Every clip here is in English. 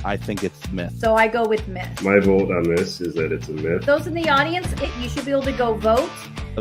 I think it's myth. So I go with myth. My vote on this is that it's a myth. Those in the audience, you should be able to go vote.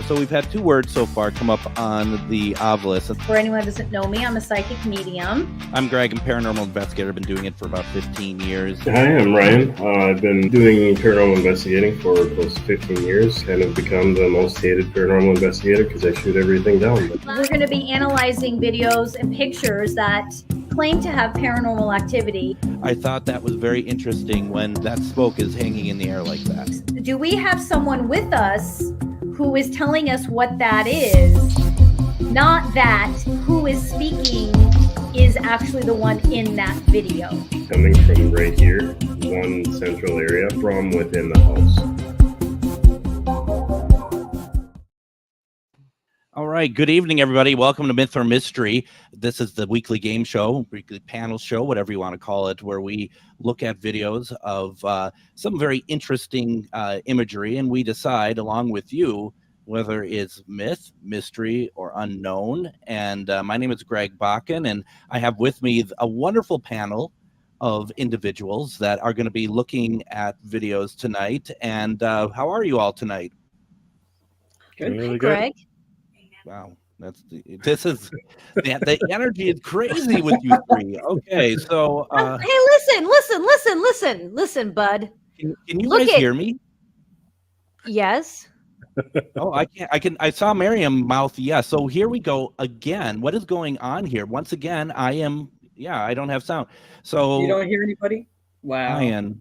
So we've had 2 words so far come up on the obelisk. For anyone who doesn't know me, I'm a psychic medium. I'm Greg, I'm a paranormal investigator. I've been doing it for about 15 years. Hi, I'm Ryan. I've been doing paranormal investigating for close to 15 years. Kind of become the most hated paranormal investigator because I shoot everything down. We're going to be analyzing videos and pictures that claim to have paranormal activity. I thought that was very interesting when that smoke is hanging in the air like that. Do we have someone with us who is telling us what that is? Not that who is speaking is actually the one in that video. Coming from right here, one central area from within the house. All right. Good evening, everybody. Welcome to Myth or Mystery. This is the weekly game show, weekly panel show, whatever you want to call it, where we look at videos of some very interesting imagery, and we decide, along with you, whether it's myth, mystery, or unknown. And my name is Greg Bakken, and I have with me a wonderful panel of individuals that are going to be looking at videos tonight. And how are you all tonight? Good. Really good. Greg? Wow, the energy is crazy with you three. Okay, so Hey, listen, bud. can you guys hear me? Yes. Oh, I saw Miriam mouth yes. So here we go again. What is going on here? Once again, I don't have sound. So You don't hear anybody? Wow. Ryan,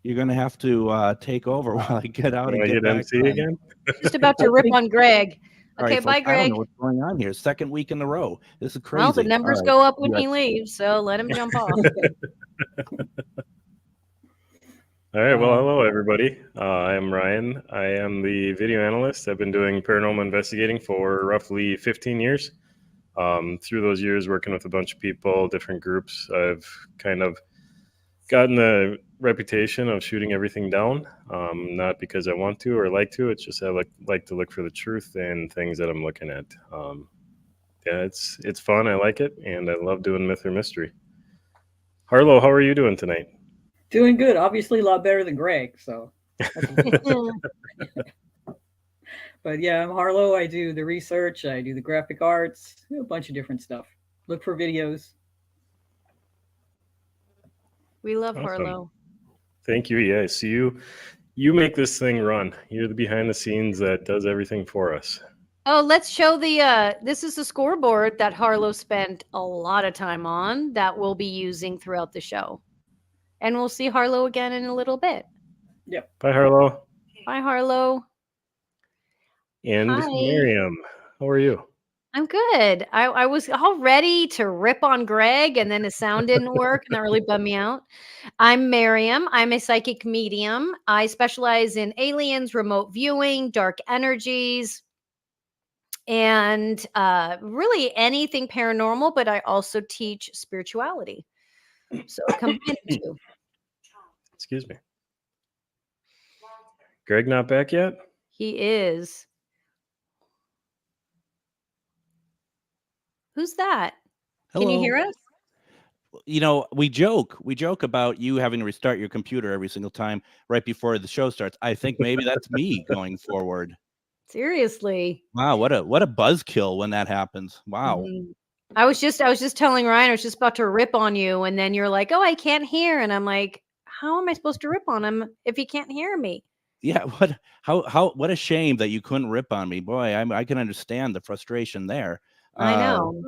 you're gonna have to take over while I get out and I get hit back MC on. again? Just about to rip on Greg. All Okay, right, bye, folks, I don't Greg. know what's going on here. Second week in a row. This is crazy. Well, the numbers All right. go up when Yes. he leaves, so let him jump off. All right, well, hello, everybody. I am Ryan. I am the video analyst. I've been doing paranormal investigating for roughly 15 years. Through those years, working with a bunch of people, different groups, I've kind of gotten the reputation of shooting everything down, not because I want to or like to. It's just I like to look for the truth in things that I'm looking at. Yeah, it's fun. I like it, and I love doing myth or mystery. Harlow, how are you doing tonight? Doing good. Obviously a lot better than Greg, so. But yeah, I'm Harlow. I do the research. I do the graphic arts, a bunch of different stuff. Look for videos. We love Awesome. Harlow. Thank you. Yeah, so you make this thing run. You're the behind the scenes that does everything for us. Oh, let's show this is the scoreboard that Harlow spent a lot of time on that we'll be using throughout the show. And we'll see Harlow again in a little bit. Yep. Bye, Harlow. Bye, Harlow. And Hi. Miriam, how are you? I'm good. I was all ready to rip on Greg, and then the sound didn't work, and that really bummed me out. I'm Miriam. I'm a psychic medium. I specialize in aliens, remote viewing, dark energies, and really anything paranormal, but I also teach spirituality. So combine the two. Excuse me. Greg not back yet? He is. Who's that? Can you Hello. hear us? You know, we joke about you having to restart your computer every single time right before the show starts. I think maybe that's me going forward. Seriously. Wow, what a buzzkill when that happens. Wow. Mhm. I was just telling Ryan I was just about to rip on you, and then you're like, "Oh, I can't hear," and I'm like, "How am I supposed to rip on him if he can't hear me?" Yeah, what a shame that you couldn't rip on me. Boy, I can understand the frustration there. I know.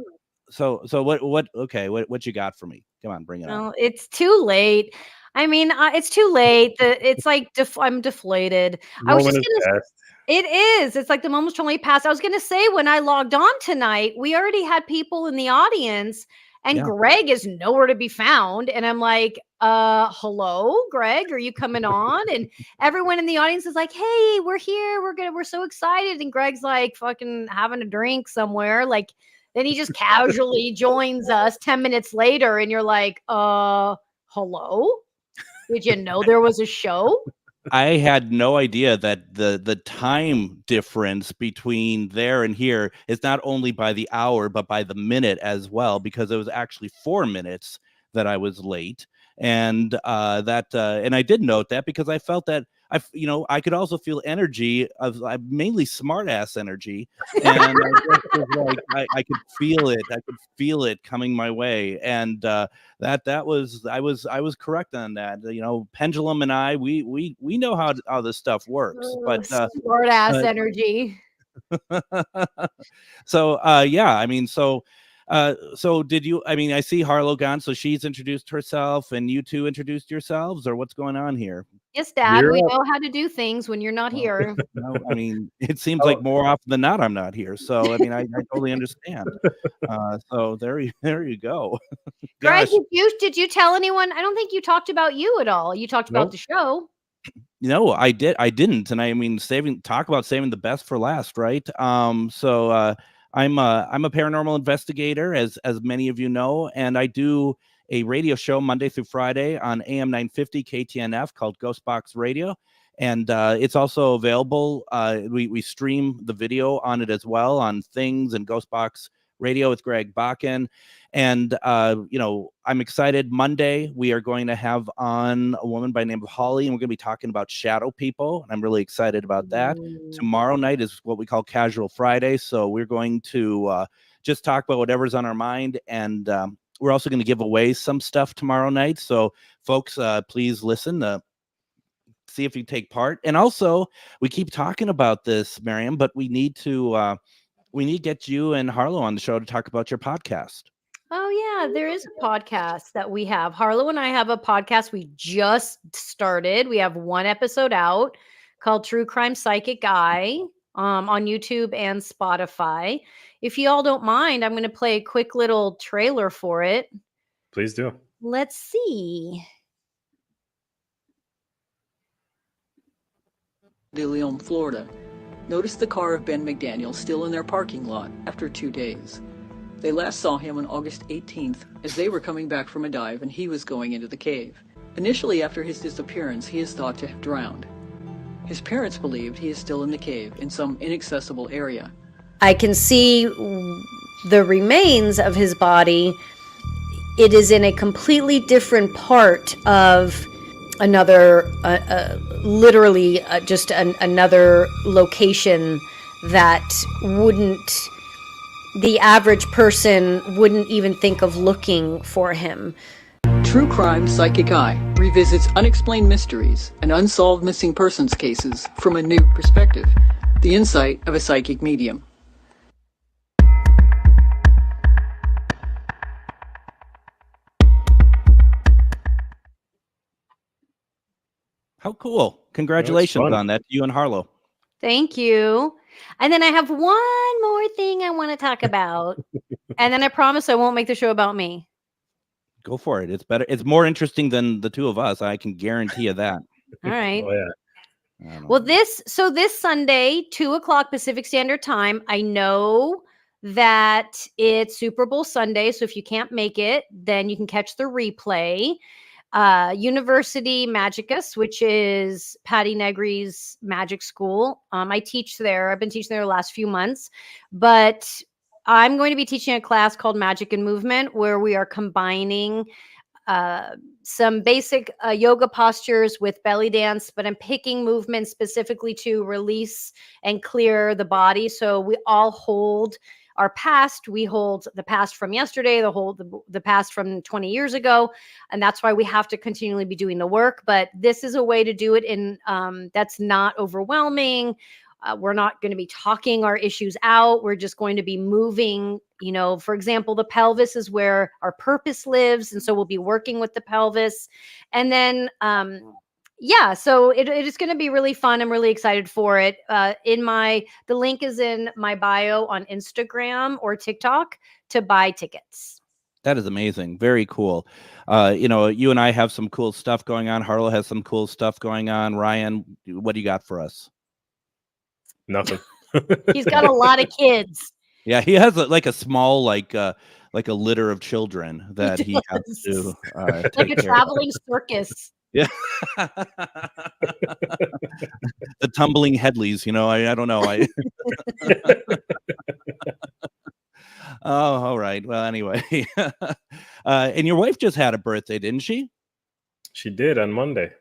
So what you got for me? Come on, bring it on. Well, it's too late. I mean, it's too late. It's like I'm deflated. I was just Moment is gonna. past. It is. It's like the moment's totally passed. I was gonna say when I logged on tonight, we already had people in the audience, and Yeah. Greg is nowhere to be found. And I'm like, hello, Greg, are you coming on? And everyone in the audience is like, hey, we're here. We're so excited. And Greg's like fucking having a drink somewhere. Like, then he just casually joins us 10 minutes later, and you're like, hello? Did you know there was a show? I had no idea that the time difference between there and here is not only by the hour, but by the minute as well, because it was actually 4 minutes that I was late, and and I did note that because I felt that I could also feel energy of mainly smart ass energy, and I just was like I could feel it. I could feel it coming my way, and that was I was correct on that. Pendulum and I we know how this stuff works, but smart ass energy. so yeah, I mean, so did you? I mean, I see Harlow gone, so she's introduced herself, and you two introduced yourselves, or what's going on here? Yes, Dad, You're we up. know how to do things when you're not here. No, I mean, it seems Oh. like more often than not I'm not here. So I mean, I totally understand. So there you go. Greg, Gosh, did you tell anyone? I don't think you talked about you at all. You talked about Nope. the show. no, I didn't, and I mean, talk about saving the best for last, right? So I'm a paranormal investigator, as many of you know, and I do a radio show Monday through Friday on AM 950 KTNF called Ghost Box Radio, and it's also available. We stream the video on it as well on Things and Ghost Box Radio with Greg Bakken. And I'm excited. Monday we are going to have on a woman by the name of Holly, and we're going to be talking about shadow people, and I'm really excited about that. Tomorrow night is what we call Casual Friday, so we're going to just talk about whatever's on our mind, and we're also going to give away some stuff tomorrow night. So folks, please listen, see if you take part. And also, we keep talking about this, Miriam, but we need to get you and Harlow on the show to talk about your podcast. Oh yeah, there is a podcast that we have. Harlow and I have a podcast we just started. We have one episode out called True Crime Psychic Guy on YouTube and Spotify. If you all don't mind, I'm going to play a quick little trailer for it. Please do. Let's see. De Leon, Florida, noticed the car of Ben McDaniel still in their parking lot after 2 days. They last saw him on August 18th as they were coming back from a dive and he was going into the cave. Initially, after his disappearance, he is thought to have drowned. His parents believed he is still in the cave in some inaccessible area. I can see the remains of his body. It is in a completely different part of another, literally just another location that the average person wouldn't even think of looking for him. True Crime Psychic Eye revisits unexplained mysteries and unsolved missing persons cases from a new perspective. The insight of a psychic medium. How cool. Congratulations fun. on that, you and Harlow. Thank you. And then I have one more thing I want to talk about. And then I promise I won't make the show about me. Go for it. It's better. It's more interesting than the two of us. I can guarantee you that. All right. Oh, yeah. Well, this Sunday, 2:00 Pacific Standard Time, I know that it's Super Bowl Sunday. So if you can't make it, then you can catch the replay. University Magicus, which is Patty Negri's magic school. I teach there. I've been teaching there the last few months, but I'm going to be teaching a class called Magic and Movement, where we are combining some basic yoga postures with belly dance, but I'm picking movements specifically to release and clear the body. So we all hold our past. We hold the past from yesterday, the past from 20 years ago. And that's why we have to continually be doing the work. But this is a way to do it in that's not overwhelming. We're not going to be talking our issues out. We're just going to be moving. For example, the pelvis is where our purpose lives. And so we'll be working with the pelvis. And then, so it is going to be really fun. I'm really excited for it. The link is in my bio on Instagram or TikTok to buy tickets. That is amazing. Very cool. You and I have some cool stuff going on. Harlow has some cool stuff going on. Ryan, what do you got for us? Nothing. He's got a lot of kids. Yeah, he has a small like a litter of children that he has to like a traveling circus. Yeah. The tumbling Headleys, I don't know. Oh, all right. Well, anyway, And your wife just had a birthday, didn't she? She did on Monday.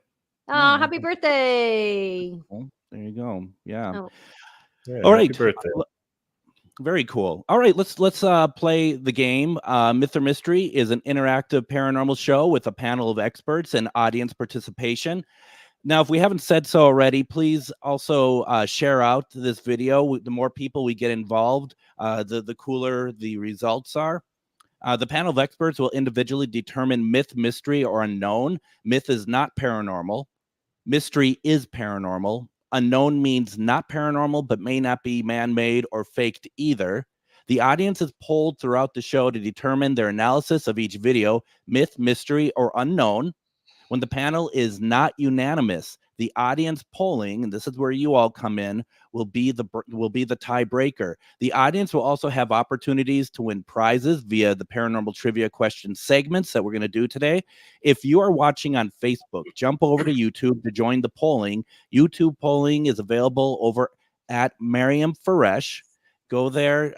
Oh, happy birthday. Well, there you go. Yeah. Oh. Yeah, All happy right. birthday. Very cool. All right, let's play the game. Myth or Mystery is an interactive paranormal show with a panel of experts and audience participation. Now, if we haven't said so already, please also share out this video. The more people we get involved, the cooler the results are. The panel of experts will individually determine myth, mystery, or unknown. Myth is not paranormal. Mystery is paranormal. Unknown means not paranormal, but may not be man-made or faked either. The audience is polled throughout the show to determine their analysis of each video, myth, mystery, or unknown. When the panel is not unanimous, the audience polling, and this is where you all come in, will be the tiebreaker. The audience will also have opportunities to win prizes via the paranormal trivia question segments that we're going to do today. If you are watching on Facebook, jump over to YouTube to join the polling. YouTube polling is available over at Mariam Faresh. Go there,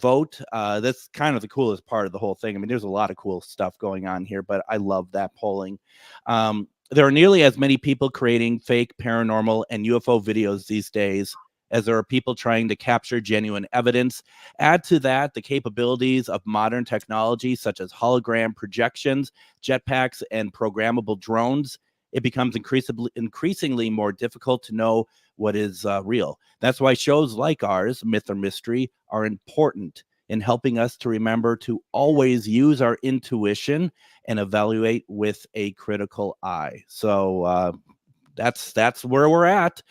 vote. That's kind of the coolest part of the whole thing. I mean, there's a lot of cool stuff going on here, but I love that polling. There are nearly as many people creating fake paranormal and UFO videos these days as there are people trying to capture genuine evidence. Add to that the capabilities of modern technology such as hologram projections, jetpacks, and programmable drones. It becomes increasingly more difficult to know what is real. That's why shows like ours, Myth or Mystery, are important in helping us to remember to always use our intuition and evaluate with a critical eye. So that's where we're at.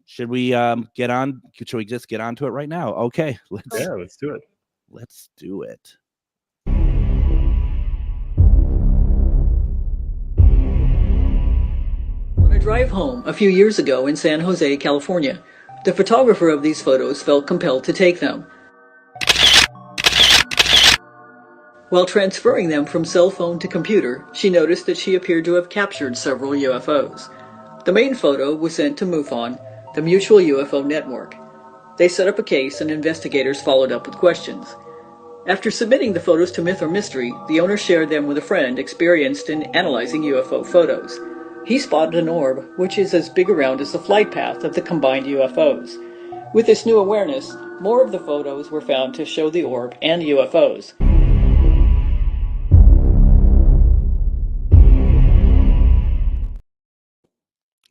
Should we get on? Should we just get on to it right now? Okay, let's do it. Let's do it. On a drive home a few years ago in San Jose, California, the photographer of these photos felt compelled to take them. While transferring them from cell phone to computer, she noticed that she appeared to have captured several UFOs. The main photo was sent to MUFON, the Mutual UFO Network. They set up a case and investigators followed up with questions. After submitting the photos to Myth or Mystery, the owner shared them with a friend experienced in analyzing UFO photos. He spotted an orb which is as big around as the flight path of the combined UFOs. With this new awareness, more of the photos were found to show the orb and UFOs.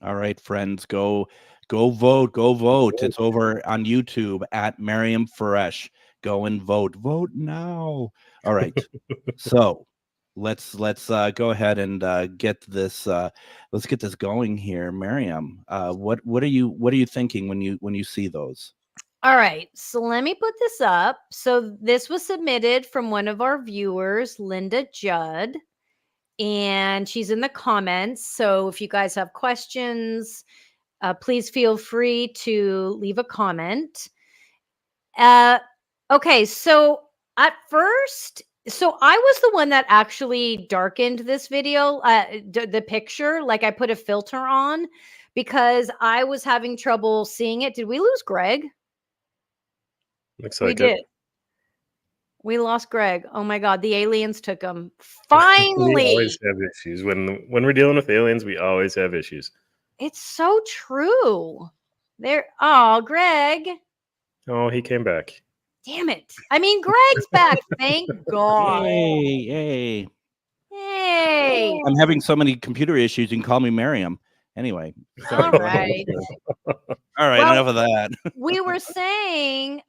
All right, friends, go vote. It's over on YouTube at Mariam Faresh. Go and vote now. All right. So let's go ahead and get this let's get this going here. Mariam, what are you thinking when you see those? All right, so let me put this up. So this was submitted from one of our viewers, Linda Judd, and she's in the comments. So if you guys have questions, please feel free to leave a comment. Okay, so at first, so I was the one that actually darkened this video, the picture, like I put a filter on because I was having trouble seeing it. Did we lose Greg? Looks We like did. it. We lost Greg. Oh my God, the aliens took him. We Finally. always have issues when we're dealing with aliens. We always have issues. It's so true. There. Oh, Greg. Oh, he came back. Damn it. I mean, Greg's back. Thank God. Hey. Hey. I'm having so many computer issues. You can call me Mariam. Anyway. All right. All right. Well, enough of that. We were saying,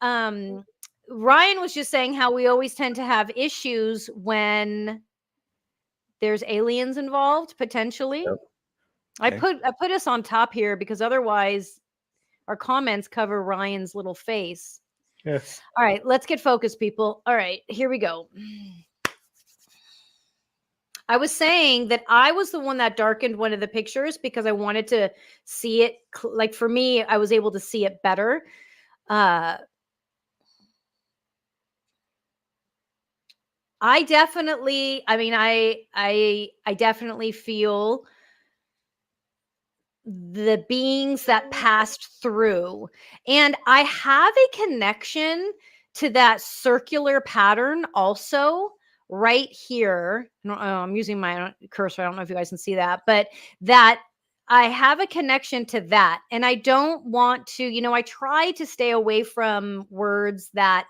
Ryan was just saying how we always tend to have issues when there's aliens involved, potentially. Yep. Okay. I put us on top here because otherwise our comments cover Ryan's little face. Yeah. All right, let's get focused, people. All right, here we go. I was saying that I was the one that darkened one of the pictures because I wanted to see it. Like for me, I was able to see it better. I definitely, I mean, I definitely feel the beings that passed through, and I have a connection to that circular pattern also right here. I'm using my cursor. I don't know if you guys can see that, but that I have a connection to that. And I don't want to, I try to stay away from words that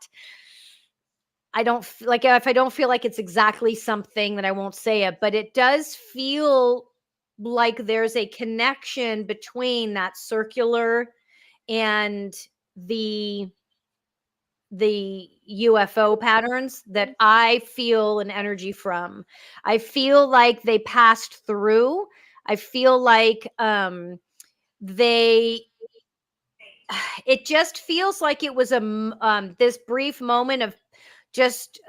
I don't like. If I don't feel like it's exactly something, that I won't say it, but it does feel like there's a connection between that circular and the UFO patterns that I feel an energy from. I feel like they passed through. I feel like they it just feels like it was this brief moment of just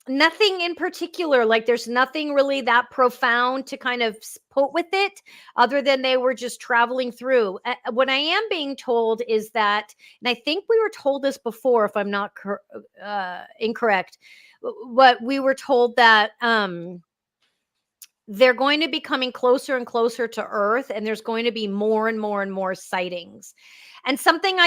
nothing in particular. Like there's nothing really that profound to kind of put with it, other than they were just traveling through. What I am being told is that, and I think we were told this before, if I'm not incorrect, but we were told that they're going to be coming closer and closer to Earth, and there's going to be more and more and more sightings. And something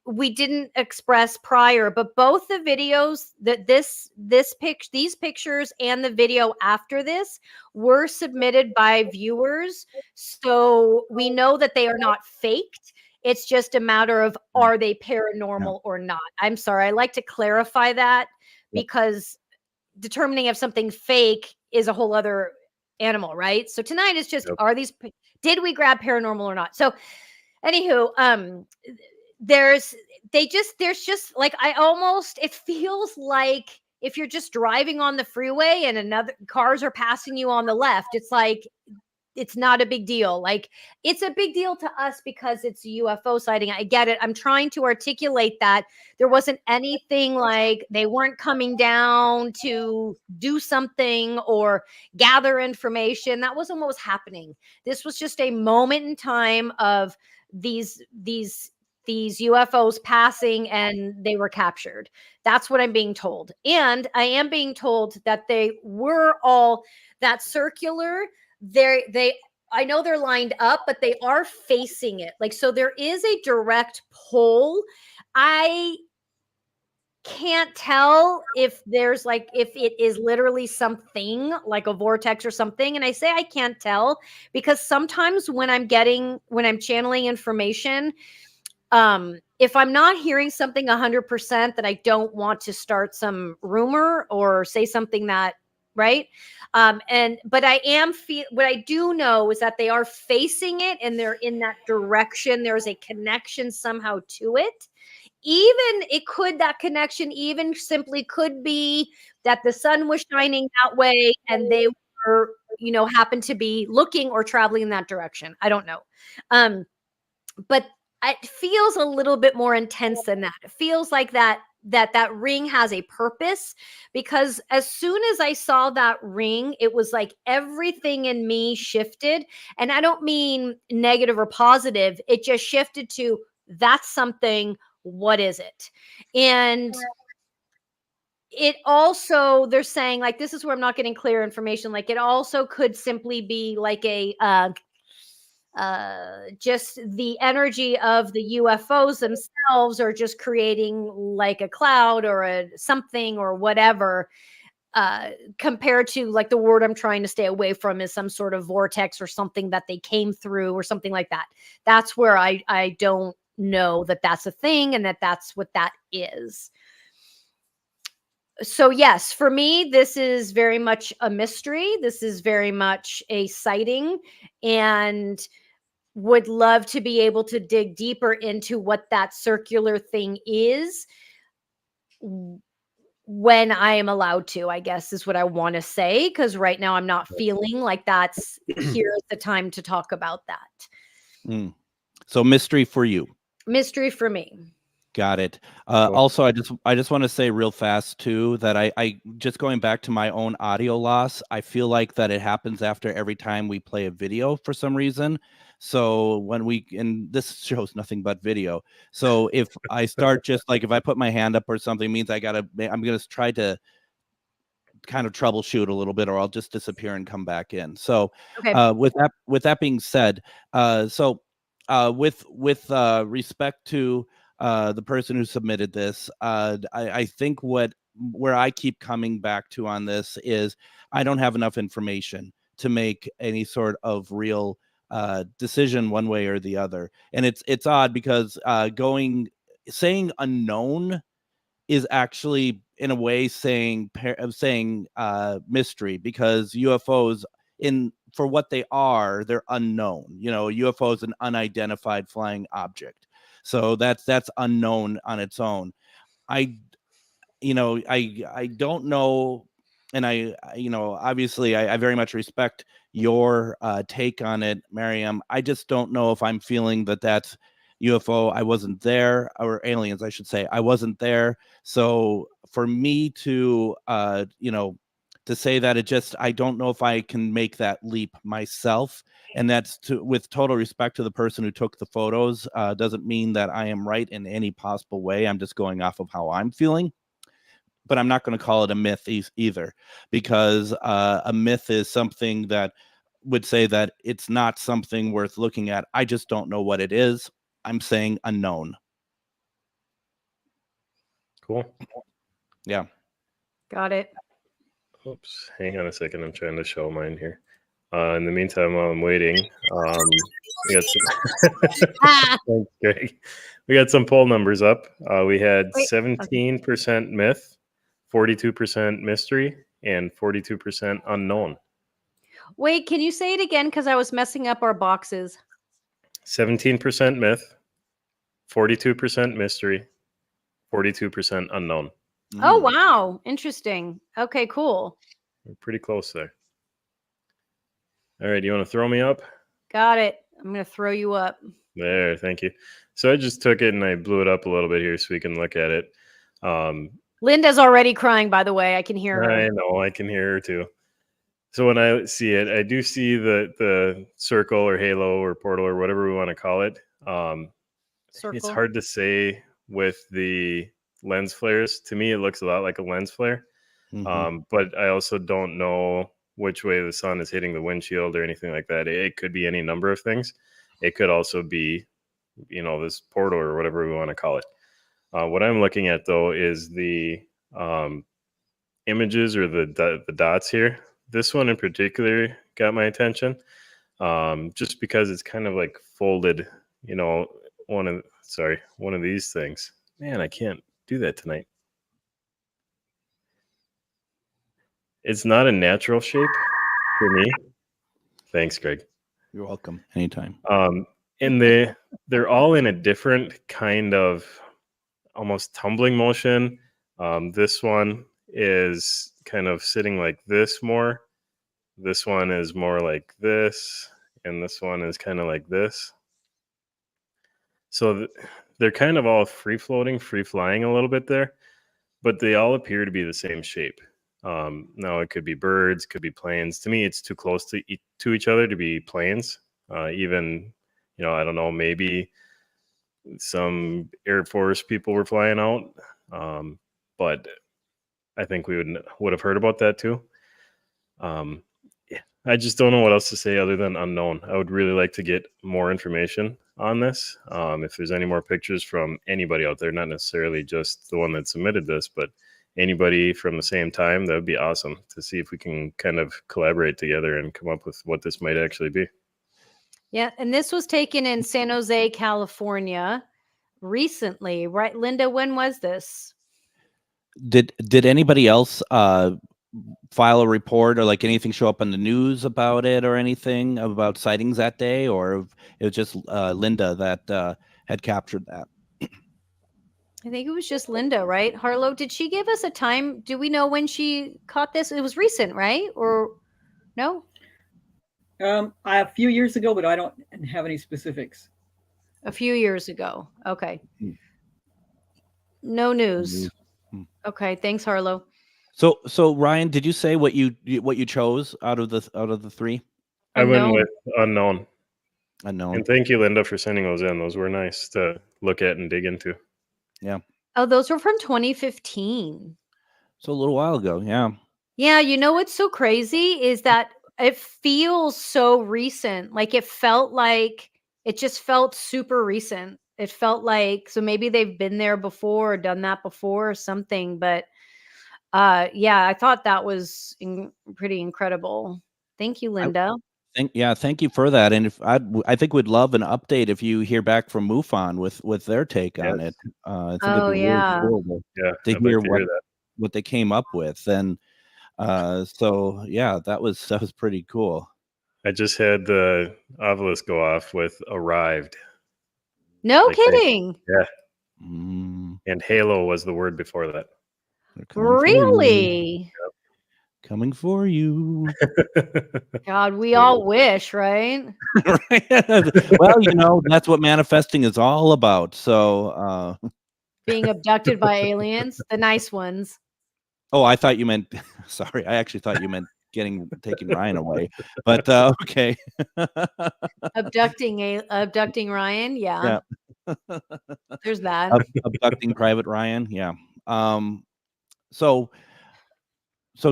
we didn't express prior, but both the videos that these pictures and the video after this were submitted by viewers. So we know that they are not faked. It's just a matter of, are they paranormal or not? I'm sorry. I like to clarify that, because determining if something's fake is a whole other animal, right? So tonight is just, did we grab paranormal or not? So anywho, there's just like, it feels like if you're just driving on the freeway and another cars are passing you on the left, it's like, it's not a big deal. Like, it's a big deal to us because it's a UFO sighting. I get it. I'm trying to articulate that there wasn't anything like they weren't coming down to do something or gather information. That wasn't what was happening. This was just a moment in time of these UFOs passing, and they were captured. That's what I'm being told. And I am being told that they were all that circular. I know they're lined up, but they are facing it. Like, so there is a direct pull. I can't tell if there's like, if it is literally something like a vortex or something. And I say I can't tell because sometimes when I'm channeling information, if I'm not hearing something 100%, that I don't want to start some rumor or say something that, right. But what I do know is that they are facing it and they're in that direction. There's a connection somehow to it. That connection even simply could be that the sun was shining that way and they were, happened to be looking or traveling in that direction. I don't know. But it feels a little bit more intense than that. It feels like that ring has a purpose, because as soon as I saw that ring, it was like everything in me shifted. And I don't mean negative or positive. It just shifted to, that's something. What is it? And it also, they're saying, like, this is where I'm not getting clear information. Like, it also could simply be like a just the energy of the UFOs themselves are just creating like a cloud or a something or whatever, compared to like the word I'm trying to stay away from is some sort of vortex or something that they came through or something like that. That's where I don't know that that's a thing and that's what that is. So yes, for me, this is very much a mystery. This is very much a sighting, and would love to be able to dig deeper into what that circular thing is when I am allowed to, I guess is what I want to say. Because right now I'm not feeling like here's the time to talk about that. So mystery for you. Mystery for me. Got it. Also, I just want to say real fast too that I just going back to my own audio loss, I feel like that it happens after every time we play a video for some reason. So and this shows nothing but video. So if I start just like, if I put my hand up or something, means I'm going to try to kind of troubleshoot a little bit, or I'll just disappear and come back in. So okay. With that being said, with respect to the person who submitted this. I think where I keep coming back to on this is I don't have enough information to make any sort of real decision one way or the other. And it's odd because saying unknown is actually in a way saying mystery, because UFOs, for what they are, they're unknown. UFO is an unidentified flying object, so that's unknown on its own. I I don't know, and obviously I very much respect your take on it, Miriam. I just don't know if I'm feeling that that's UFO. I wasn't there, or aliens, I should say. I wasn't there, so for me to to say that, I don't know if I can make that leap myself. And that's with total respect to the person who took the photos. Doesn't mean that I am right in any possible way. I'm just going off of how I'm feeling. But I'm not going to call it a myth either, because a myth is something that would say that it's not something worth looking at. I just don't know what it is. I'm saying unknown. Cool. Yeah. Got it. Oops, hang on a second. I'm trying to show mine here. In the meantime, while I'm waiting, we got some thanks, Greg. We got some poll numbers up. We had 17% myth, 42% mystery, and 42% unknown. Wait, can you say it again? Because I was messing up our boxes. 17% myth, 42% mystery, 42% unknown. Oh, wow. Interesting. Okay, cool. We're pretty close there. All right, you want to throw me up? Got it. I'm going to throw you up. There, thank you. So I just took it and I blew it up a little bit here so we can look at it. Linda's already crying, by the way. I can hear her. I know, I can hear her too. So when I see it, I do see the circle or halo or portal or whatever we want to call it. It's hard to say with the lens flares. To me, it looks a lot like a lens flare. But I also don't know which way the sun is hitting the windshield or anything like that. It could be any number of things. It could also be, this portal or whatever we want to call it. What I'm looking at, though, is the images or the dots here. This one in particular got my attention, just because it's kind of like folded, one of these things. Man, I can't do that tonight. It's not a natural shape for me. Thanks, Greg. You're welcome. Anytime. And they're all in a different kind of almost tumbling motion. This one is kind of sitting like this more. This one is more like this. And this one is kind of like this. So they're kind of all free floating, free flying a little bit there, but they all appear to be the same shape. Now it could be birds, could be planes. To me, it's too close to each other to be planes. Even, I don't know, maybe some Air Force people were flying out. But I think we would have heard about that too. I just don't know what else to say other than unknown. I would really like to get more information on this. If there's any more pictures from anybody out there, not necessarily just the one that submitted this, but anybody from the same time, that would be awesome to see if we can kind of collaborate together and come up with what this might actually be. Yeah, and this was taken in San Jose, California recently, right? Linda, when was this? Did anybody else file a report or like anything show up on the news about it or anything about sightings that day, or it was just Linda that had captured that? I think it was just Linda, right? Harlow, did she give us a time? Do we know when she caught this? It was recent, right? Or no? A few years ago, but I don't have any specifics. A few years ago. Okay. No news. Okay. Thanks, Harlow. So Ryan, did you say what you chose out of the three? I went with unknown. Unknown. And thank you, Linda, for sending those in. Those were nice to look at and dig into. Yeah. Oh, those were from 2015. So a little while ago. Yeah. Yeah. You know what's so crazy is that it feels so recent. Like it just felt super recent. It felt like, so maybe they've been there before or done that before or something. But yeah, I thought that was pretty incredible. Thank you, Linda. Thank you for that. And if I think we'd love an update if you hear back from MUFON with their take on it. I think it'd be really cool to hear what they came up with. And so yeah, that was pretty cool. I just had the obelisk go off with "arrived." No kidding. And Halo was the word before that. Really? Coming for you. God, we all wish, right? Well, that's what manifesting is all about. So being abducted by aliens, the nice ones. Oh, I thought you meant sorry. I actually thought you meant taking Ryan away. But okay. Abducting Ryan, yeah. There's that. Abducting Private Ryan, yeah. So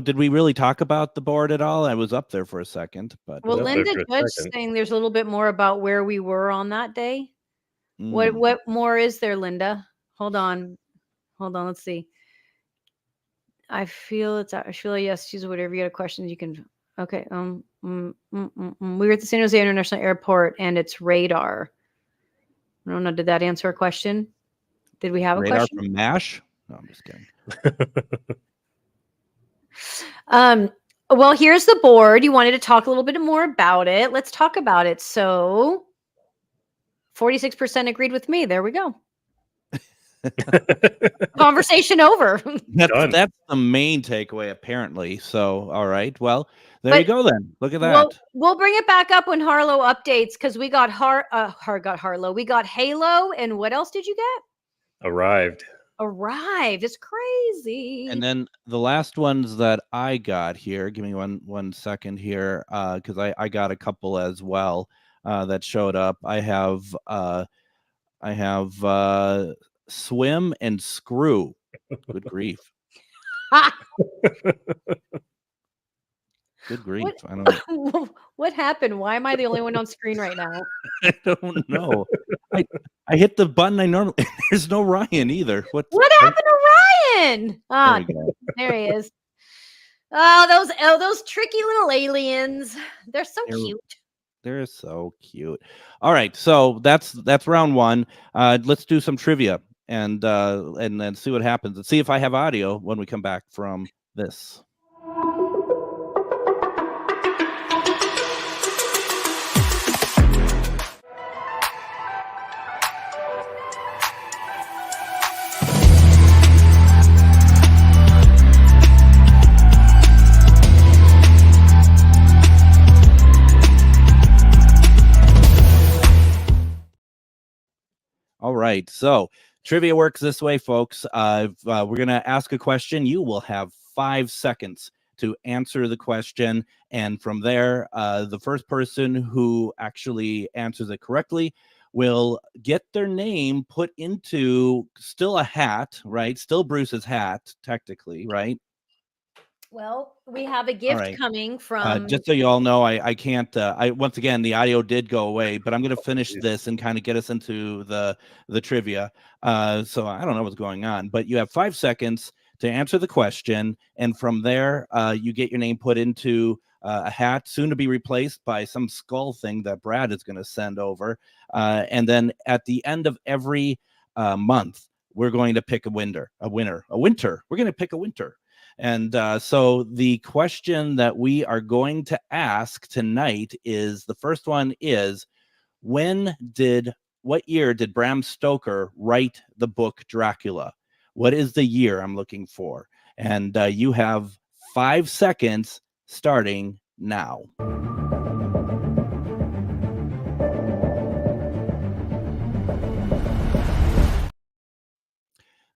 did we really talk about the board at all? I was up there for a second, but well, Linda Judge saying there's a little bit more about where we were on that day. What more is there, Linda? Hold on, let's see. I feel yes, choose whatever you got a question you can. Okay. We were at the San Jose International Airport and it's radar. I don't know. Did that answer a question? Did we have a radar question? From MASH? No, I'm just kidding. Well, here's the board. You wanted to talk a little bit more about it. Let's talk about it. So 46% agreed with me. There we go. Conversation over. That's the main takeaway, apparently. So, all right. Well, there you go then. Look at that. We'll bring it back up when Harlow updates because we got Harlow. We got Halo, and what else did you get? Arrived. It's crazy. And then the last ones that I got here, give me one second here, because I got a couple as well that showed up. I have swim and screw. Good grief. Good grief. I don't know. What happened? Why am I the only one on screen right now? I don't know. I hit the button I normally there's no Ryan either. What happened to Ryan? Ah, there he is. Oh, those tricky little aliens. They're so cute. They're so cute. All right, so that's round one. Let's do some trivia and then see what happens and see if I have audio when we come back from this. All right, so trivia works this way, folks. We're going to ask a question. You will have 5 seconds to answer the question. And from there, the first person who actually answers it correctly will get their name put into still a hat, right? Still Bruce's hat, technically, right? Well, we have a gift coming from. Just so you all know, I can't. Once again, the audio did go away, but I'm going to finish this and kind of get us into the trivia. So I don't know what's going on, but you have 5 seconds to answer the question, and from there, you get your name put into a hat, soon to be replaced by some skull thing that Brad is going to send over, and then at the end of every month, we're going to pick a winner. We're going to pick a winner. And so the question that we are going to ask tonight is, the first one is, what year did Bram Stoker write the book Dracula? What is the year I'm looking for? And you have 5 seconds starting now.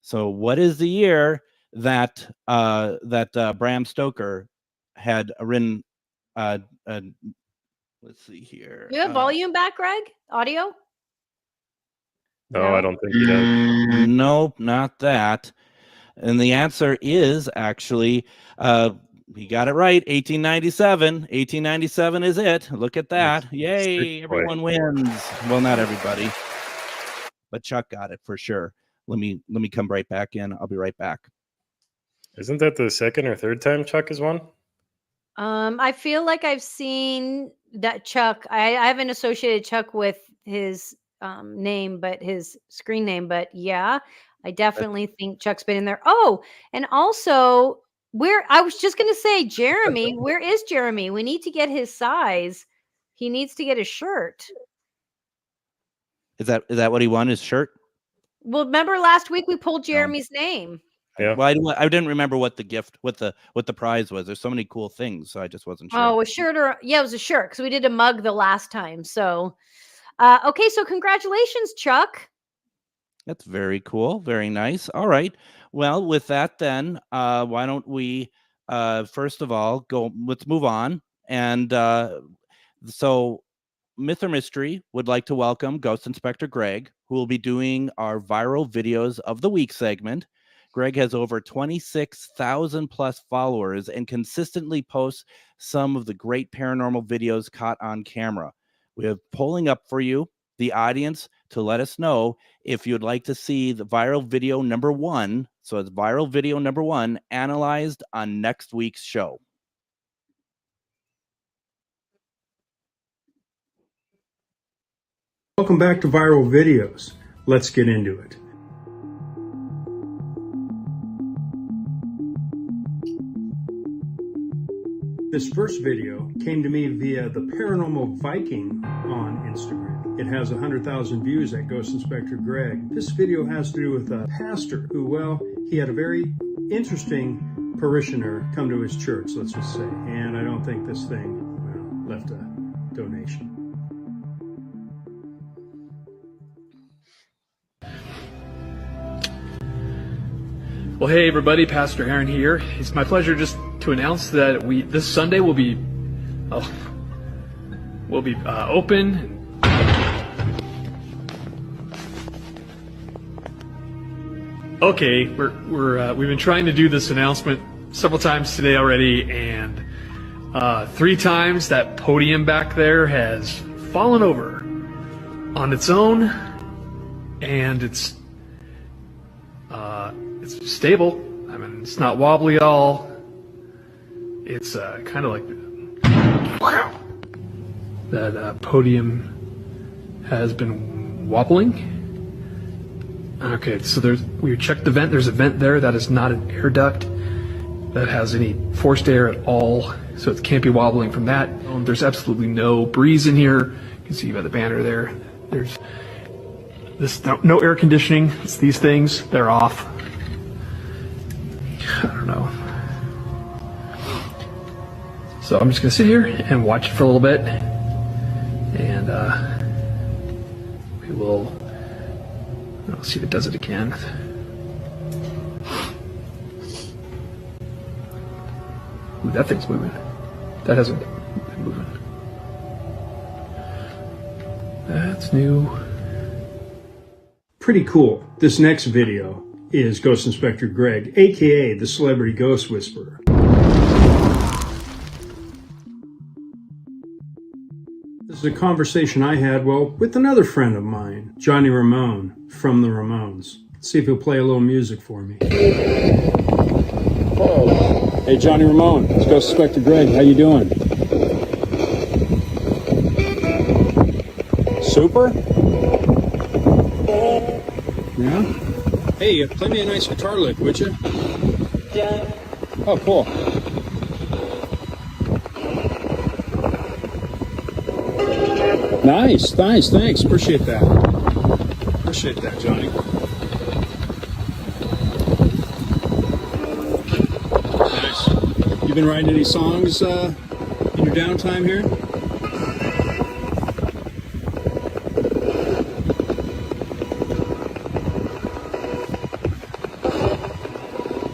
So what is the year that Bram Stoker had written? Let's see here. You have volume back, Greg? Audio? No, I don't think he does. Nope, not that. And the answer is actually, he got it right. 1897. 1897 is it. Look at that. Yay! Everyone wins. Well, not everybody. but Chuck got it for sure. Let me come right back in. I'll be right back. Isn't that the second or third time Chuck has won? I feel like I've seen that Chuck. I haven't associated Chuck with his name, but his screen name. But yeah, I definitely think Chuck's been in there. Oh, and also I was just gonna say, Jeremy. Where is Jeremy? We need to get his size. He needs to get a shirt. Is that what he won? His shirt? Well, remember last week we pulled Jeremy's name. Yeah. Well, I didn't remember what the gift, what the prize was. There's so many cool things, so I just wasn't sure. Oh, a shirt it was a shirt because we did a mug the last time. So, okay, so congratulations, Chuck. That's very cool. Very nice. All right. Well, with that, then, why don't we first of all let's move on. And so Myth or Mystery would like to welcome Ghost Inspector Greg, who will be doing our viral videos of the week segment. Greg has over 26,000 plus followers and consistently posts some of the great paranormal videos caught on camera. We have polling up for you, the audience, to let us know if you'd like to see the viral video number 1. So it's viral video number 1 analyzed on next week's show. Welcome back to Viral Videos. Let's get into it. This first video came to me via the Paranormal Viking on Instagram. It has 100,000 views at Ghost Inspector Greg. This video has to do with a pastor who, well, he had a very interesting parishioner come to his church, let's just say. And I don't think this thing left a donation. Well, hey everybody, Pastor Aaron here. It's my pleasure just to announce that this Sunday will be open. Okay, we've been trying to do this announcement several times today already, and 3 times that podium back there has fallen over on its own, and it's stable. I mean, it's not wobbly at all. It's kind of like that podium has been wobbling. Okay, so we checked the vent. There's a vent there that is not an air duct that has any forced air at all, so it can't be wobbling from that. There's absolutely no breeze in here. You can see by the banner there. There's no air conditioning. It's these things. They're off. I don't know. So I'm just gonna sit here and watch it for a little bit, and we will. I'll see if it does it again. Ooh, that thing's moving. That hasn't been moving. That's new. Pretty cool. This next video is Ghost Inspector Greg, aka the Celebrity Ghost Whisperer. This is a conversation I had, with another friend of mine, Johnny Ramone from the Ramones. Let's see if he'll play a little music for me. Hey, Johnny Ramone, it's Ghost Inspector Greg. How you doing? Super? Yeah? Hey, play me a nice guitar lick, would you? Yeah. Oh, cool. Nice, thanks. Appreciate that, Johnny. Nice. You been writing any songs in your downtime here?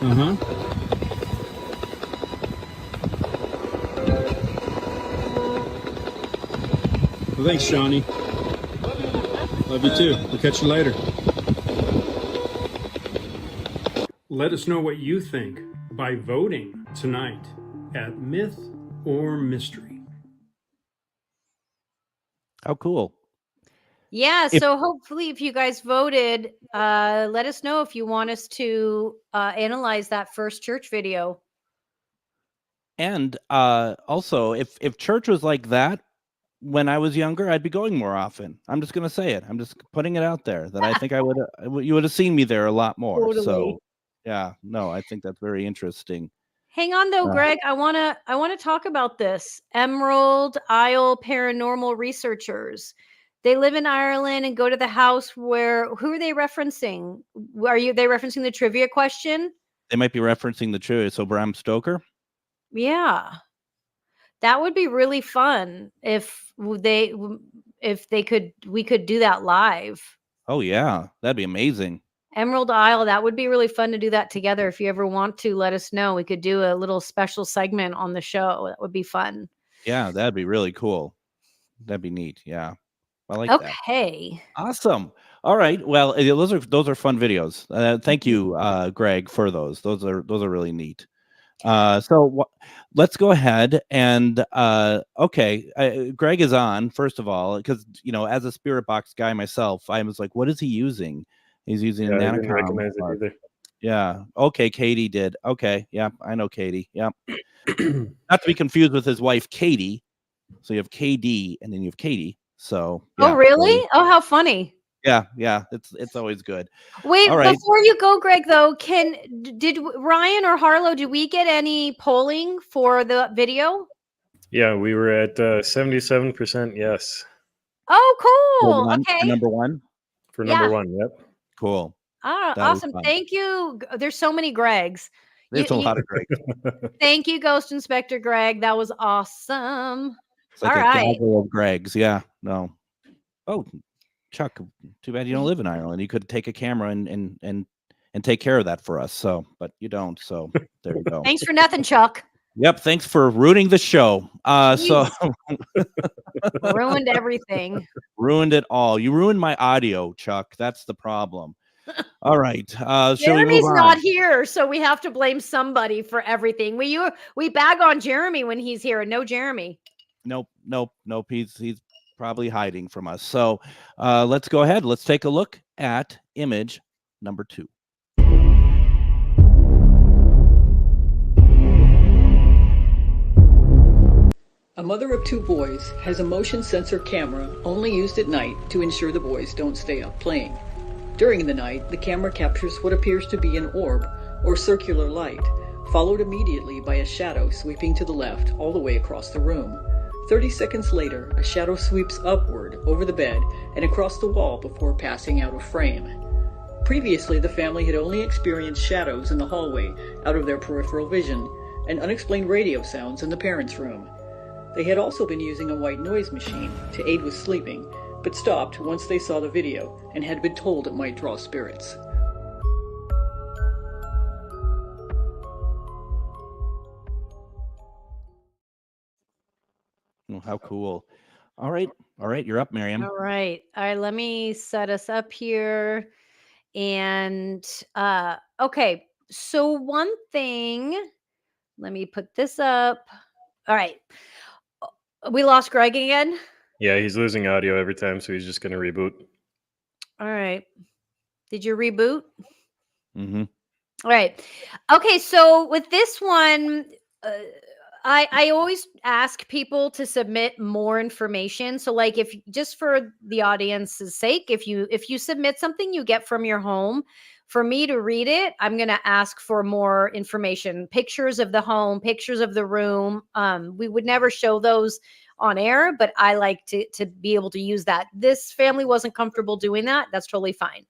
Uh-huh. Well, thanks, Johnny. Love you too. We'll catch you later. Let us know what you think by voting tonight at Myth or Mystery. How cool. Yeah, If so hopefully if you guys voted, let us know if you want us to analyze that first church video. And also, if church was like that when I was younger, I'd be going more often. I'm just gonna say it. I'm just putting it out there that I think you would have seen me there a lot more. Totally. So, yeah, no, I think that's very interesting. Hang on though, Uh, Greg. I wanna talk about this. Emerald Isle Paranormal Researchers. They live in Ireland and go to the house where who are they referencing? They referencing the trivia question? They might be referencing the trivia. So Bram Stoker. Yeah. That would be really fun if we could do that live. Oh yeah, that'd be amazing. Emerald Isle, that would be really fun to do that together. If you ever want to, let us know. We could do a little special segment on the show. That would be fun. Yeah, that'd be really cool. That'd be neat. Yeah, I like that. Okay. Awesome. All right. Well, those are fun videos. Thank you, Greg, for those. Those are really neat. Let's go ahead and okay. Greg is on first of all because as a spirit box guy myself, I was like, what is he using? He's using a Yeah, I didn't nanocom. recognize it either. Yeah. Okay. Katie did. Okay. Yeah. I know Katie. Yeah. Not to be confused with his wife, Katie. So you have KD and then you have Katie. So yeah, Oh, really? Oh, how funny. Yeah. It's always good. Wait, All right. before you go, Greg, though, did Ryan or Harlow, did we get any polling for the video? Yeah, we were at 77% yes Oh, For cool. one, Okay. for number one. for Yeah. number one. Yep. Cool. Ah, That was awesome. fun. Thank you. There's so many Gregs. There's a lot of Greg. Thank you, Ghost Inspector Greg. That was awesome. It's like All a right. gaggle of Gregs. Yeah. No. Oh, Chuck, too bad you don't live in Ireland. You could take a camera and take care of that for us. So, but you don't. So there you go. Thanks for nothing, Chuck. Yep. Thanks for ruining the show. So Ruined everything. ruined it all. You ruined my audio, Chuck. That's the problem. All right. Shall we move Jeremy's on? not here, so we have to blame somebody for everything. We bag on Jeremy when he's here, and no Jeremy. Nope. He's probably hiding from us. So let's go ahead. Let's take a look at image number 2. A mother of 2 boys has a motion sensor camera only used at night to ensure the boys don't stay up playing. During the night, the camera captures what appears to be an orb or circular light, followed immediately by a shadow sweeping to the left all the way across the room. 30 seconds later, a shadow sweeps upward over the bed and across the wall before passing out of frame. Previously, the family had only experienced shadows in the hallway out of their peripheral vision and unexplained radio sounds in the parents' room. They had also been using a white noise machine to aid with sleeping, but stopped once they saw the video and had been told it might draw spirits. Oh, how cool. All right. You're up, Miriam. All right. Let me set us up here. And okay. So one thing, let me put this up. All right. We lost Greg again. Yeah, he's losing audio every time, so he's just going to reboot. All right. Did you reboot? Mm-hmm. All right. Okay. So with this one, I always ask people to submit more information. So like if just for the audience's sake, if you submit something you get from your home, for me to read it, I'm going to ask for more information, pictures of the home, pictures of the room. We would never show those on air, but I like to be able to use that. This family wasn't comfortable doing that. That's totally fine.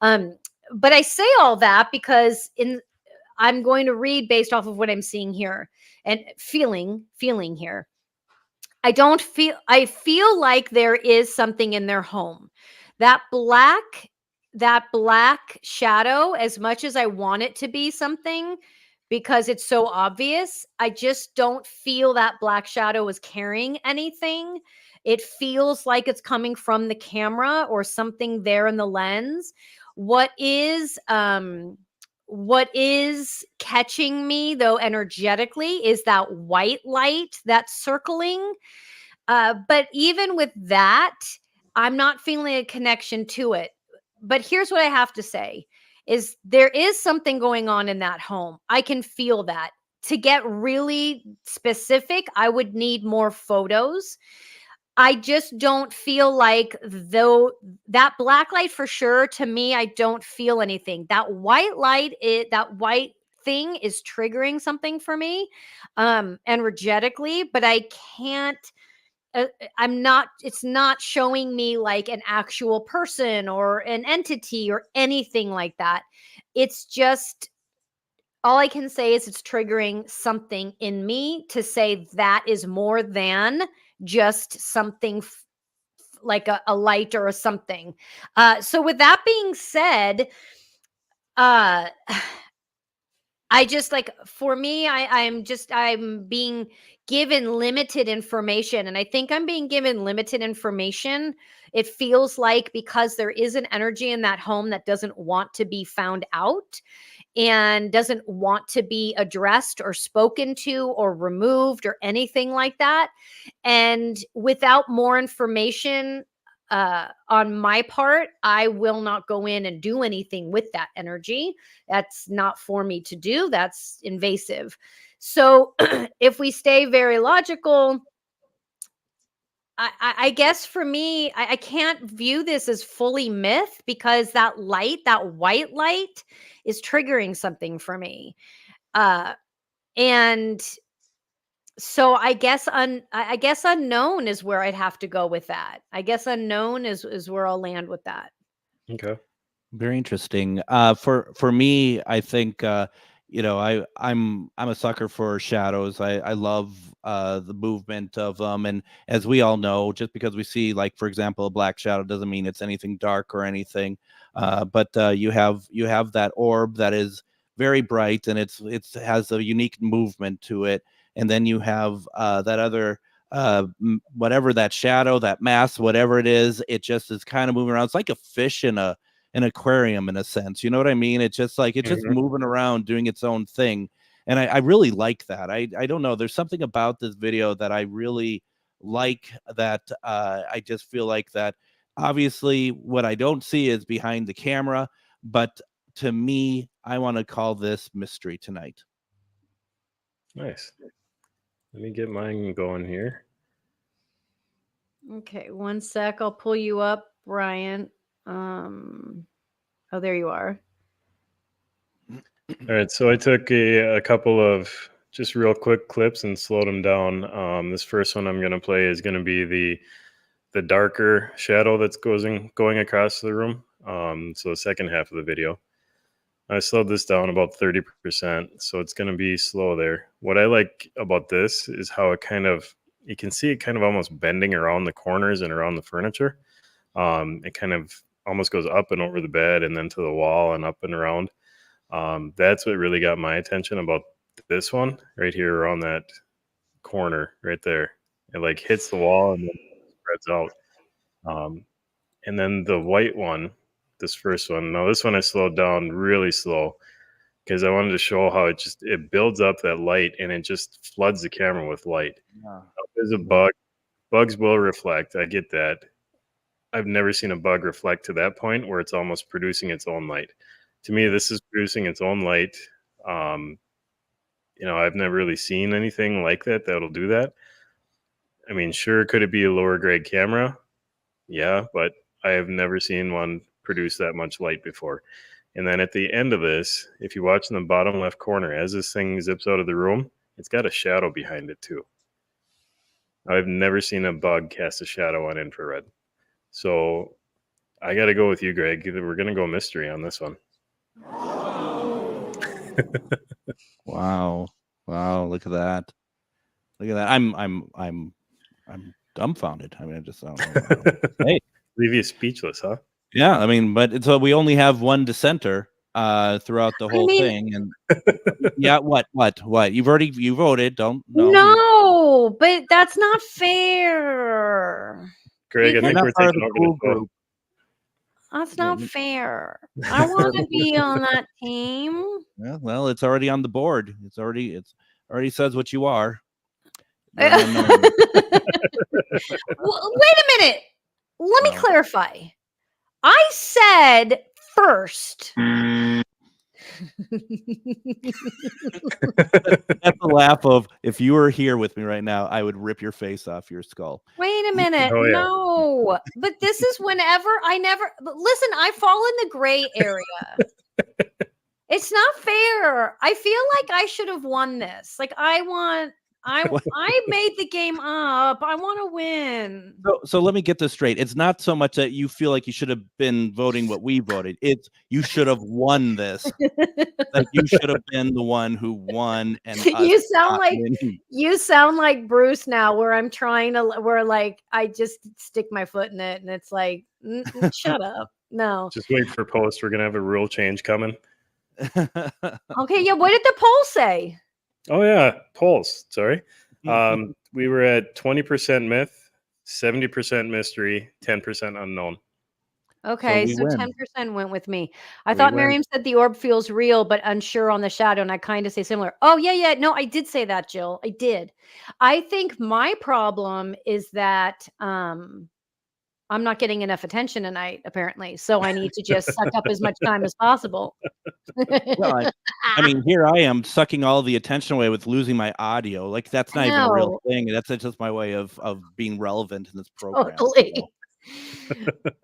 But I say all that because I'm going to read based off of what I'm seeing here and feeling here. I feel like there is something in their home. That black shadow, as much as I want it to be something because it's so obvious, I just don't feel that black shadow is carrying anything. It feels like it's coming from the camera or something there in the lens. What is catching me though energetically is that white light that's circling. But even with that, I'm not feeling a connection to it. But here's what I have to say is there is something going on in that home. I can feel that. To get really specific, I would need more photos. I just don't feel like, though, that black light for sure, to me, I don't feel anything. That white light, that white thing is triggering something for me energetically, but I can't I'm not, it's not showing me like an actual person or an entity or anything like that. It's just, all I can say is it's triggering something in me to say that is more than just something like a light or a something. So with that being said, uh I just, like, for me, I'm being given limited information, and I think I'm being given limited information. It feels like because there is an energy in that home that doesn't want to be found out and doesn't want to be addressed or spoken to or removed or anything like that. And without more information on my part, I will not go in and do anything with that energy. That's not for me to do. That's invasive. So if we stay very logical, I guess for me, I can't view this as fully myth because that light, that white light, is triggering something for me. And so I guess unknown is where I'd have to go with that. I guess unknown is where I'll land with that. Okay. Very interesting. For me, I think I'm a sucker for shadows. I love the movement of them, and as we all know, just because we see, like, for example, a black shadow doesn't mean it's anything dark or anything. But you have that orb that is very bright, and it has a unique movement to it, and then you have that other whatever that shadow, that mass, whatever it is, it just is kind of moving around. It's like a fish in an aquarium in a sense, you know what I mean? It's just like it's just moving around doing its own thing, and I really like that. I don't know, there's something about this video that I really like, that I just feel like that obviously what I don't see is behind the camera, but to me, I want to call this mystery tonight. Nice. Let me get mine going here. Okay, one sec. I'll pull you up, Brian. Oh, there you are. All right, so I took a couple of just real quick clips and slowed them down. This first one I'm going to play is going to be the darker shadow that's going across the room. So the second half of the video. I slowed this down about 30%, so it's going to be slow there. What I like about this is how it you can see it kind of almost bending around the corners and around the furniture. It kind of almost goes up and over the bed and then to the wall and up and around. That's what really got my attention about this one right here around that corner right there. It like hits the wall and then spreads out. And then the white one, this first one. Now this one I slowed down really slow because I wanted to show how it builds up that light and it just floods the camera with light. Yeah. There's a bug. Bugs will reflect. I get that. I've never seen a bug reflect to that point where it's almost producing its own light. To me, this is producing its own light. I've never really seen anything like that'll do that. I mean, sure, could it be a lower grade camera? Yeah, but I have never seen one produce that much light before. And then at the end of this, if you watch in the bottom left corner, as this thing zips out of the room, it's got a shadow behind it too. I've never seen a bug cast a shadow on infrared. So I got to go with you, Greg. We're going to go mystery on this one. Wow. Look at that. I'm dumbfounded. I mean, I just don't know. Hey, Leave you speechless, huh? yeah, I mean, but so we only have one dissenter throughout the whole thing, and yeah, what? You voted? Don't No, but that's not fair. Greg, I think we're taking over the show. That's not fair. I want to be on that team. Yeah, well, it's already on the board. It's already says what you are. Well, wait a minute. Let me No. clarify. I said first. That's the laugh of, if you were here with me right now, I would rip your face off your skull. Wait a minute. Oh, yeah. No. But this is whenever listen, I fall in the gray area. It's not fair. I feel like I should have won this. Like I made the game up. I want to win. So let me get this straight. It's not so much that you feel like you should have been voting what we voted. It's you should have won this. Like you should have been the one who won. And You sound not like winning. you sound like Bruce now, where I'm trying to where like I just stick my foot in it, and it's like, shut up. No. Just wait for post. We're gonna have a rule change coming. Okay, yeah. What did the poll say? Oh yeah, polls. Sorry. We were at 20% myth, 70% mystery, 10% unknown. Okay, we so win. 10% went with me. I We thought win. Miriam said the orb feels real, but unsure on the shadow, and I kind of say similar. Oh, yeah. No, I did say that, Jill. I did. I think my problem is that I'm not getting enough attention tonight, apparently. So I need to just suck up as much time as possible. Well, I mean, here I am sucking all the attention away with losing my audio. Like that's not even a real thing. That's just my way of being relevant in this program. Totally. So.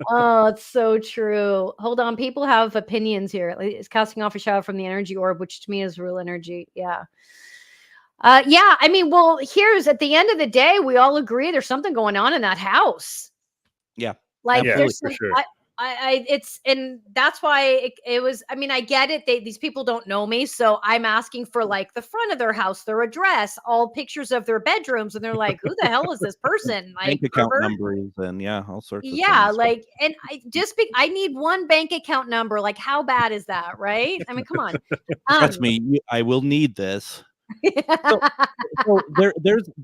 Oh, it's so true. Hold on. People have opinions here. It's casting off a shadow from the energy orb, which to me is real energy. Yeah. Yeah. I mean, well, here's at the end of the day, we all agree there's something going on in that house. Yeah. Like Yeah, there's for some, sure. and that's why it was, I mean, I get it. These people don't know me. So I'm asking for like the front of their house, their address, all pictures of their bedrooms. And they're like, who the hell is this person? Like Bank account pervert? numbers and all sorts of Yeah, things. like, and I need one bank account number. Like, how bad is that, right? I mean, come on. Trust me, I will need this. So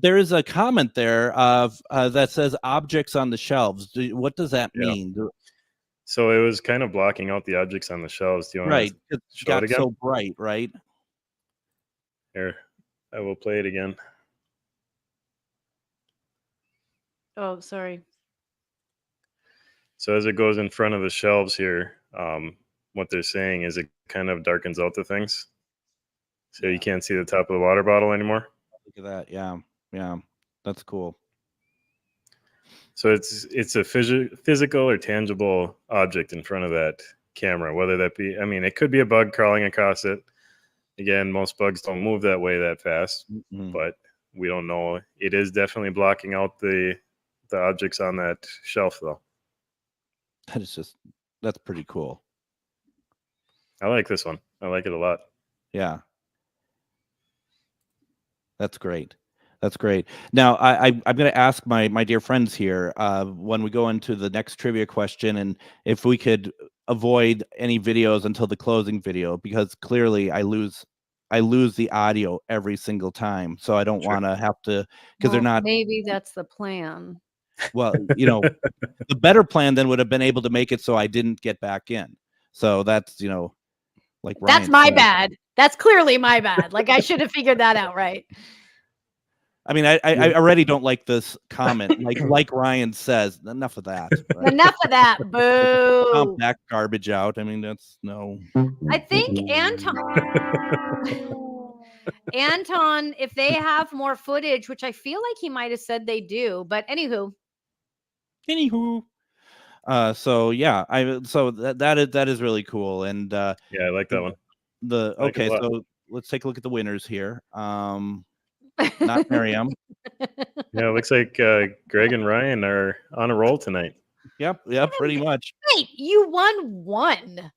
there is a comment there of that says objects on the shelves. What does that Yeah. mean? So it was kind of blocking out the objects on the shelves. Do you want Right, to it show it got again? so bright, right? Here, I will play it again. Oh, sorry. So as it goes in front of the shelves here, what they're saying is it kind of darkens out the things. So you can't see the top of the water bottle anymore. Look at that. Yeah. That's cool. So it's a physical or tangible object in front of that camera, whether that be, I mean, it could be a bug crawling across it. Again, most bugs don't move that way that fast, but we don't know. It is definitely blocking out the objects on that shelf, though. That's pretty cool. I like this one. I like it a lot. Yeah. That's great. That's great. Now, I'm going to ask my dear friends here when we go into the next trivia question, and if we could avoid any videos until the closing video, because clearly I lose the audio every single time, so I don't want to have to, because they're not. Maybe that's the plan. Well, the better plan then would have been able to make it so I didn't get back in. So that's like Ryan That's my said. bad. That's clearly my bad. Like I should have figured that out, right? I mean, I already don't like this comment. Like Ryan says, enough of that. Right? Enough of that. Boo. Pump that garbage out. I mean, that's no. I think Anton, if they have more footage, which I feel like he might have said they do, but anywho. So yeah, that is really cool, and yeah, I like that one. Okay, so let's take a look at the winners here. Not Miriam. Yeah, it looks like Greg and Ryan are on a roll tonight. Yep, pretty much. Wait, you won one.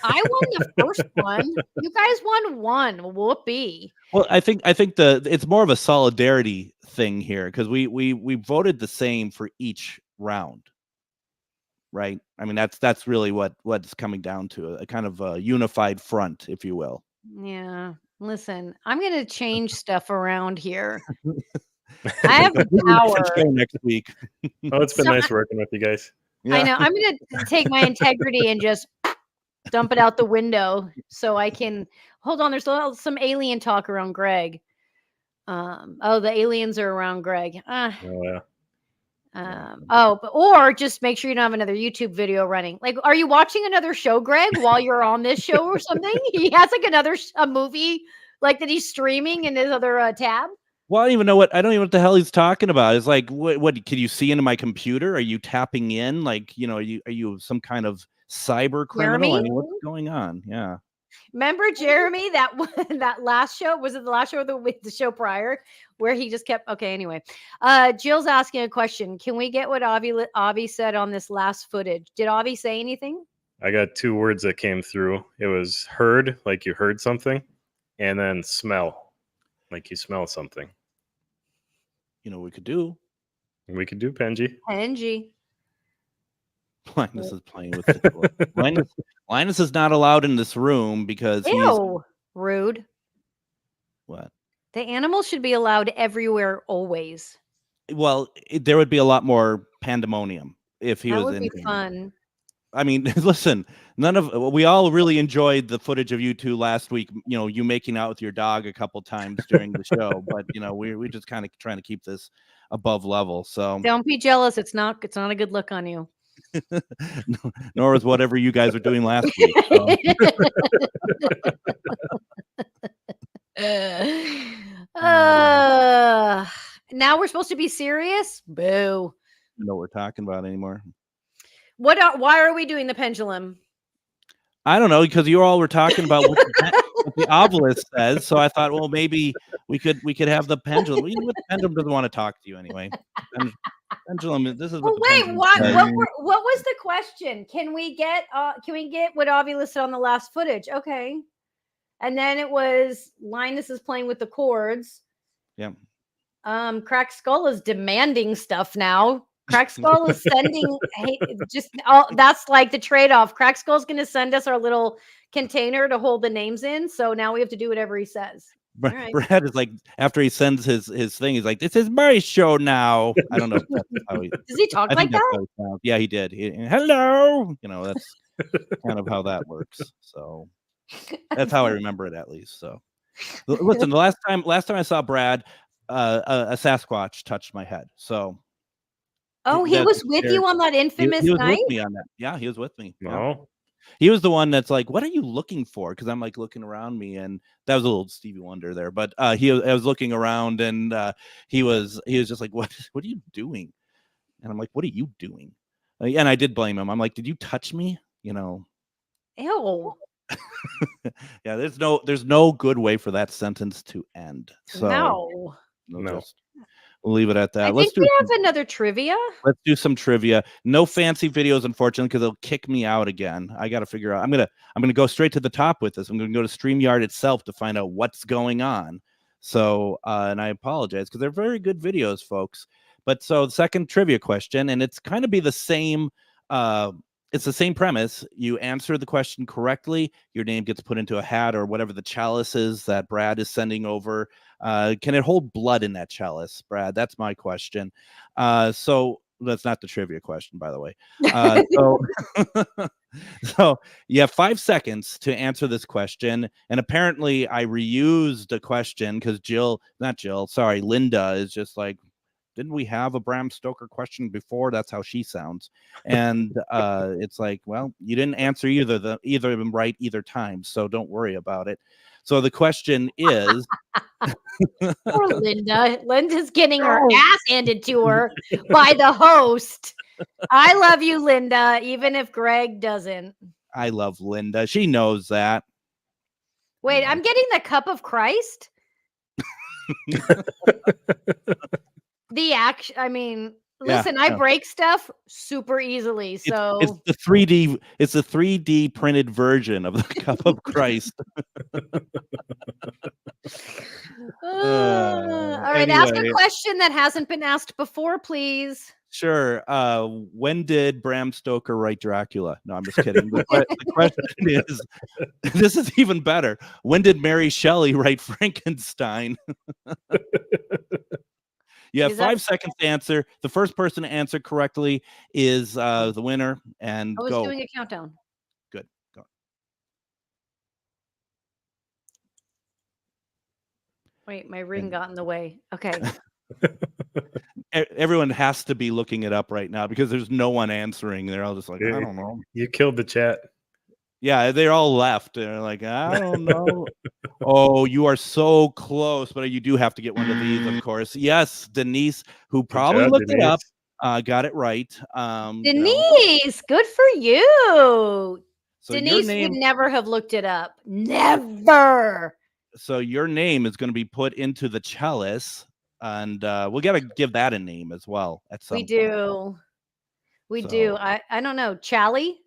I won the first one. You guys won one. Whoopee. Well, I think it's more of a solidarity thing here, because we voted the same for each round, right? I mean, that's really what's coming down to, a kind of a unified front, if you will. Yeah. Listen, I'm going to change stuff around here. I have the power. Next week. Oh, it's been nice working with you guys. Yeah. I know. I'm going to take my integrity and just dump it out the window so I can hold on. There's some alien talk around Greg. The aliens are around Greg. Oh yeah. Or just make sure you don't have another YouTube video running. Like, are you watching another show, Greg, while you're on this show or something? He has like another a movie like that he's streaming in his other tab. Well, I don't even know what the hell he's talking about. It's like, what can you see into my computer? Are you tapping in? Like, are you some kind of cyber criminal? Jeremy? I mean, what's going on? Yeah. Remember Jeremy, that last show? Was it the last show or the show prior where he just kept okay, anyway. Jill's asking a question. Can we get what Avi said on this last footage? Did Avi say anything? I got 2 words that came through. It was heard, like you heard something, and then smell, like you smell something. We could do. We could do Penji. Penji. Linus is playing with the Linus is not allowed in this room because he's rude. What? The animals should be allowed everywhere always. Well, there would be a lot more pandemonium if he was in. That would be fun. I mean, listen, we all really enjoyed the footage of you two last week, you making out with your dog a couple times during the show, but we just kind of trying to keep this above level. So don't be jealous. It's not a good look on you. Nor was whatever you guys were doing last week. So. Now we're supposed to be serious? Boo. I don't know what we're talking about anymore. Why are we doing the pendulum? I don't know, because you all were talking about what the obelisk says. So I thought, well, maybe we could have the pendulum. The pendulum doesn't want to talk to you anyway. Pendulum. This is what. Wait, what was the question? Can we get what Avi listed on the last footage? Okay, and then it was Linus is playing with the chords. Yeah. Crack Skull is demanding stuff now. Crack Skull is sending that's like the trade-off. Crack Skull's going to send us our little container to hold the names in. So now we have to do whatever he says. Right. Brad is like, after he sends his thing, he's like, this is my show now. I don't know if that's how he does he talk like that? Yeah, he did. Hello. That's kind of how that works. So that's how I remember it, at least. So listen, the last time I saw Brad, a Sasquatch touched my head. So he was with you on that infamous he was night? with me on that. Yeah, he was with me. No. Yeah. He was the one that's like, what are you looking for? Because I'm like looking around me, and that was a little Stevie Wonder there. But I was looking around, and he was just like, what are you doing? And I'm like, what are you doing? And I did blame him. I'm like, did you touch me? Ew. Yeah, there's no good way for that sentence to end. So no. We'll leave it at that. I think we have another trivia. Let's do some trivia. No fancy videos, unfortunately, because they'll kick me out again. I got to figure out. I'm gonna go straight to the top with this. I'm gonna go to StreamYard itself to find out what's going on. So, and I apologize because they're very good videos, folks. But so the second trivia question, and it's kind of be the same. It's the same premise. You answer the question correctly, your name gets put into a hat or whatever the chalice is that Brad is sending over. Can it hold blood in that chalice, Brad? That's my question. So that's not the trivia question, by the way. So you have 5 seconds to answer this question. And apparently I reused a question because Linda is just like, didn't we have a Bram Stoker question before? That's how she sounds. And it's like, well, you didn't answer either of them right either time. So don't worry about it. So the question is. Poor Linda. Linda's getting her ass handed to her by the host. I love you, Linda, even if Greg doesn't. I love Linda. She knows that. Wait, I'm getting the cup of Christ? The action, I mean, listen, I break stuff super easily. So it's the 3D printed version of the cup of Christ. All right, ask a question that hasn't been asked before, please. Sure. When did Bram Stoker write Dracula? No, I'm just kidding. The question is, this is even better. When did Mary Shelley write Frankenstein? You have 5 seconds to answer. The first person to answer correctly is the winner. And I was doing a countdown. Good. Go. Wait, my ring got in the way. Okay. Everyone has to be looking it up right now because there's no one answering. They're all just like, I don't know. You killed the chat. Yeah, they're all left. They're like, I don't know. Oh, you are so close, but you do have to get one of these, of course. Yes, Denise, who probably job, looked it up, Denise. got it right. Denise, good for you. So your Denise name, would never have looked it up. Never. so your name is going to be put into the chalice, and we got to give that a name as well at some We point. do. We do. I don't know. Chally,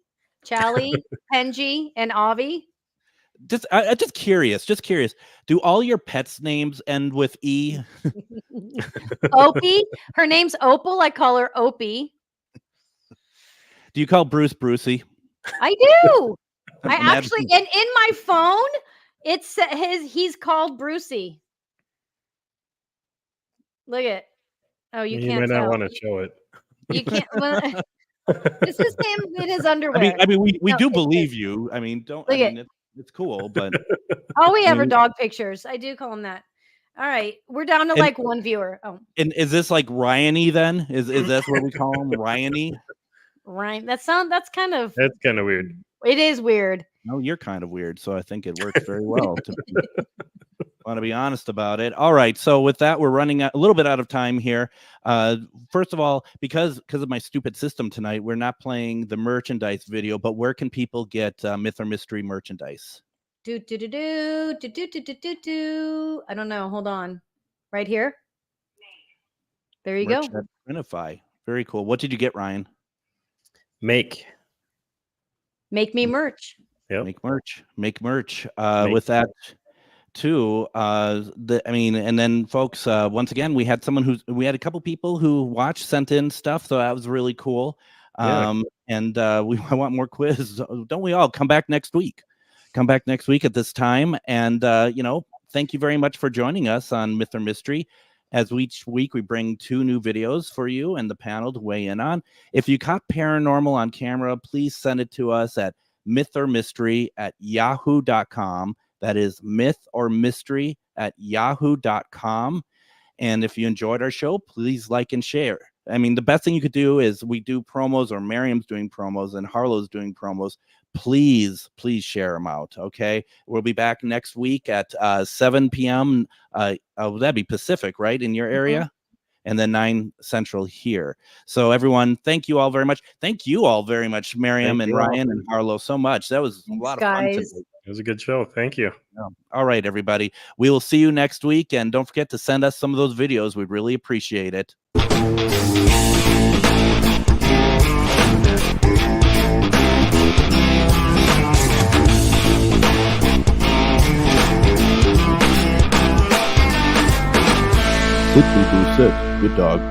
Penji, and Avi. Just curious. Do all your pets' names end with E? Opie. Her name's Opal. I call her Opie. Do you call Bruce Brucey? I do. I Imagine- actually, and in my phone, it's he's called Brucey. Look at. Oh, you You can't might not tell. want to show it. You can't. Well, this is him in his underwear. I mean, we No, do it's believe you. I mean, don't. I Look mean, it's cool, but Oh, we have our mean- dog pictures. I do call him that. All right, we're down to And- like one viewer. Oh, and is this like Ryany then? Is that what we call him, Ryany? Ryan. That's kind of. That's kind of weird. It is weird. No, you're kind of weird, so I think it works very well. Want to be honest about it. All right, so with that, we're running a little bit out of time here. First of all, because of my stupid system tonight, we're not playing the merchandise video. But where can people get Myth or Mystery merchandise? Do. I don't know. Hold on. Right here. There you Merch go. at Printify. Very cool. What did you get, Ryan? Make. Make me merch. Yep. Make merch. With that too, and then folks, once again, we had a couple people who sent in stuff, so that was really cool. And I want more quiz. Don't we all? Come back next week at this time. And thank you very much for joining us on Myth or Mystery. As each week we bring 2 new videos for you and the panel to weigh in on. If you caught paranormal on camera, please send it to us at mythormystery@yahoo.com. That is mythormystery@yahoo.com. And if you enjoyed our show, please like and share. I mean, the best thing you could do is we do promos, or Miriam's doing promos and Harlow's doing promos. Please share them out. Okay. We'll be back next week at 7 p.m. That'd be Pacific, right? In your area. And then 9 Central here. So everyone, thank you all very much. Thank you all very much, Miriam and Ryan and Harlow, so much. That was a lot of fun today. It was a good show. Thank you. All right, everybody. We will see you next week. And don't forget to send us some of those videos. We'd really appreciate it. Good dog.